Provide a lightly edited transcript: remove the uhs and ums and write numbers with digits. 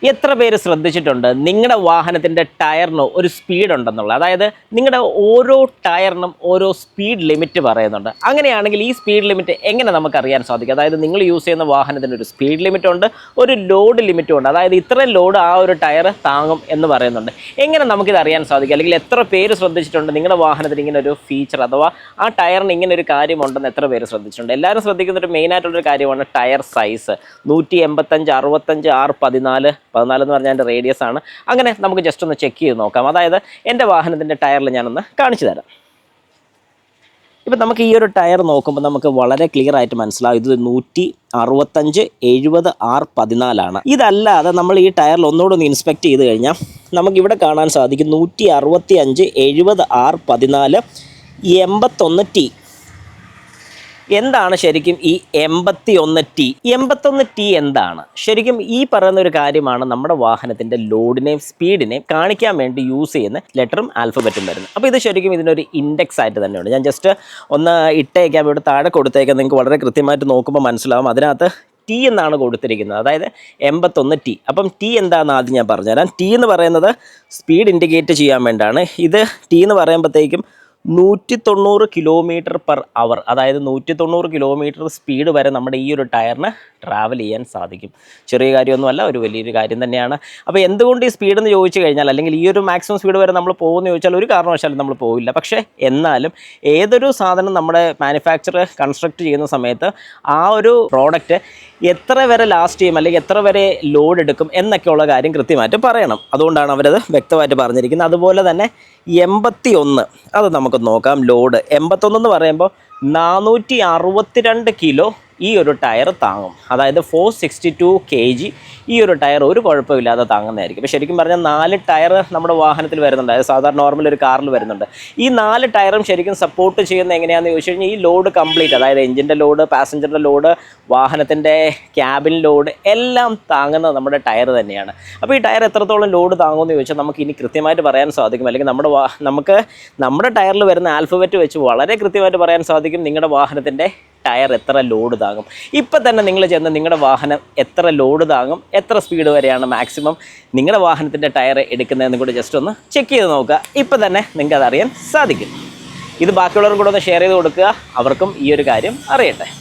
എത്ര പേര് ശ്രദ്ധിച്ചിട്ടുണ്ട് നിങ്ങളുടെ വാഹനത്തിൻ്റെ ടയറിന് ഒരു സ്പീഡ് ഉണ്ടെന്നുള്ളത്? അതായത് നിങ്ങളുടെ ഓരോ ടയറിനും ഓരോ സ്പീഡ് ലിമിറ്റ് പറയുന്നുണ്ട്. അങ്ങനെയാണെങ്കിൽ ഈ സ്പീഡ് ലിമിറ്റ് എങ്ങനെ നമുക്കറിയാൻ സാധിക്കും? അതായത് നിങ്ങൾ യൂസ് ചെയ്യുന്ന വാഹനത്തിന് ഒരു സ്പീഡ് ലിമിറ്റ് ഉണ്ട്, ഒരു ലോഡ് ലിമിറ്റും ഉണ്ട്. അതായത് ഇത്രയും ലോഡ് ആ ഒരു ടയർ താങ്ങും എന്ന് പറയുന്നുണ്ട്. എങ്ങനെ നമുക്കിത് അറിയാൻ സാധിക്കും? അല്ലെങ്കിൽ എത്ര പേര് ശ്രദ്ധിച്ചിട്ടുണ്ട് നിങ്ങളുടെ വാഹനത്തിന് ഇങ്ങനെ ഒരു ഫീച്ചർ അഥവാ ആ ടയറിന് ഇങ്ങനെ ഒരു കാര്യമുണ്ടെന്ന് എത്ര പേര് ശ്രദ്ധിച്ചിട്ടുണ്ട്? എല്ലാവരും ശ്രദ്ധിക്കുന്ന ഒരു മെയിനായിട്ടുള്ളൊരു കാര്യമാണ് ടയർ സൈസ്. 185, 65, 6, 14 എന്ന് പറഞ്ഞാൽ എൻ്റെ റേഡിയസ് ആണ്. അങ്ങനെ നമുക്ക് ജസ്റ്റ് ഒന്ന് ചെക്ക് ചെയ്ത് നോക്കാം. അതായത് എൻ്റെ വാഹനത്തിൻ്റെ ടയറിൽ ഞാനൊന്ന് കാണിച്ചു തരാം. ഇപ്പം നമുക്ക് ഈ ഒരു ടയർ നോക്കുമ്പോൾ നമുക്ക് വളരെ ക്ലിയർ ആയിട്ട് മനസ്സിലാവും ഇത് 165, 70, 6, 14. ഇതല്ലാതെ നമ്മൾ ഈ ടയറിൽ ഒന്നുകൂടെ ഒന്ന് ഇൻസ്പെക്ട് ചെയ്ത് കഴിഞ്ഞാൽ നമുക്കിവിടെ കാണാൻ സാധിക്കും 165, 70, 6, 14, 81T. എന്താണ് ശരിക്കും ഈ 81T? 81T എന്താണ് ശരിക്കും? ഈ പറയുന്ന ഒരു കാര്യമാണ് നമ്മുടെ വാഹനത്തിൻ്റെ ലോഡിനെയും സ്പീഡിനെയും കാണിക്കാൻ വേണ്ടി യൂസ് ചെയ്യുന്ന ലെറ്ററും ആൽഫബറ്റും വരുന്നത്. അപ്പോൾ ഇത് ശരിക്കും ഇതിനൊരു ഇൻഡെക്സ് ആയിട്ട് തന്നെയുണ്ട്. ഞാൻ ജസ്റ്റ് ഒന്ന് ഇട്ടേക്കാം, ഇവിടെ താഴെ കൊടുത്തേക്കാം. നിങ്ങൾക്ക് വളരെ കൃത്യമായിട്ട് നോക്കുമ്പോൾ മനസ്സിലാവും. അതിനകത്ത് ടി എന്നാണ് കൊടുത്തിരിക്കുന്നത്, അതായത് 81T. അപ്പം ടി എന്താണെന്ന് ആദ്യം ഞാൻ പറഞ്ഞുതരാം. ടി എന്ന് പറയുന്നത് സ്പീഡ് ഇൻഡിക്കേറ്റ് ചെയ്യാൻ വേണ്ടിയാണ്. ഇത് ടി എന്ന് പറയുമ്പോഴത്തേക്കും 190 km/h, അതായത് 190 km സ്പീഡ് വരെ നമ്മുടെ ഈ ഒരു ടയറിന് ട്രാവൽ ചെയ്യാൻ സാധിക്കും. ചെറിയ കാര്യമൊന്നുമല്ല, ഒരു വലിയൊരു കാര്യം തന്നെയാണ്. അപ്പോൾ എന്തുകൊണ്ട് ഈ സ്പീഡ് എന്ന് ചോദിച്ചു കഴിഞ്ഞാൽ, അല്ലെങ്കിൽ ഈ ഒരു മാക്സിമം സ്പീഡ് വരെ നമ്മൾ പോകുമെന്ന് ചോദിച്ചാൽ ഒരു കാരണവശാലും നമ്മൾ പോവില്ല. പക്ഷേ എന്നാലും ഏതൊരു സാധനം നമ്മുടെ മാനുഫാക്ചർ കൺസ്ട്രക്ട് ചെയ്യുന്ന സമയത്ത് ആ ഒരു പ്രോഡക്റ്റ് എത്ര വരെ ലാസ്റ്റ് ചെയ്യും അല്ലെങ്കിൽ എത്ര വരെ ലോഡ് എടുക്കും എന്നൊക്കെയുള്ള കാര്യം കൃത്യമായിട്ട് പറയണം. അതുകൊണ്ടാണ് അവരത് വ്യക്തമായിട്ട് പറഞ്ഞിരിക്കുന്നത്. അതുപോലെ തന്നെ 81 അത് നമുക്ക് നോക്കാം. ലോഡ് 81 എന്ന് പറയുമ്പോൾ 462 കിലോ ഈ ഒരു ടയർ താങ്ങും. അതായത് 462 kg ഈ ഒരു ടയർ ഒരു കുഴപ്പമില്ലാതെ താങ്ങുന്നതായിരിക്കും. അപ്പോൾ ശരിക്കും പറഞ്ഞാൽ 4 ടയർ നമ്മുടെ വാഹനത്തിൽ വരുന്നുണ്ട്. അതായത് സാധാരണ നോർമൽ ഒരു കാറിൽ വരുന്നുണ്ട്. ഈ 4 ടയറും ശരിക്കും സപ്പോർട്ട് ചെയ്യുന്ന എങ്ങനെയാണെന്ന് ചോദിച്ചു കഴിഞ്ഞാൽ ഈ ലോഡ് കംപ്ലീറ്റ്, അതായത് എഞ്ചിൻ്റെ ലോഡ്, പാസഞ്ചറിൻ്റെ ലോഡ്, വാഹനത്തിൻ്റെ ക്യാബിൻ ലോഡ് എല്ലാം താങ്ങുന്നത് നമ്മുടെ ടയർ തന്നെയാണ്. അപ്പോൾ ഈ ടയർ എത്രത്തോളം ലോഡ് താങ്ങുമെന്ന് ചോദിച്ചാൽ നമുക്ക് ഇനി കൃത്യമായിട്ട് പറയാൻ സാധിക്കും. അല്ലെങ്കിൽ നമുക്ക് നമ്മുടെ ടയറിൽ വരുന്ന ആൽഫബറ്റ് വെച്ച് വളരെ കൃത്യമായിട്ട് പറയാൻ സാധിക്കും നിങ്ങളുടെ വാഹനത്തിൻ്റെ ടയർ എത്ര ലോഡ് താങ്ങും. ഇപ്പം തന്നെ നിങ്ങൾ ചെന്ന് നിങ്ങളുടെ വാഹനം എത്ര ലോഡ് താങ്ങും, എത്ര സ്പീഡ് വരെയാണ് മാക്സിമം നിങ്ങളുടെ വാഹനത്തിൻ്റെ ടയർ എടുക്കുന്നതെന്ന് കൂടി ജസ്റ്റ് ഒന്ന് ചെക്ക് ചെയ്ത് നോക്കുക. ഇപ്പം തന്നെ നിങ്ങൾക്ക് അതറിയാൻ സാധിക്കും. ഇത് ബാക്കിയുള്ളവരും കൂടെ ഒന്ന് ഷെയർ ചെയ്ത് കൊടുക്കുക, അവർക്കും ഈ ഒരു കാര്യം അറിയട്ടെ.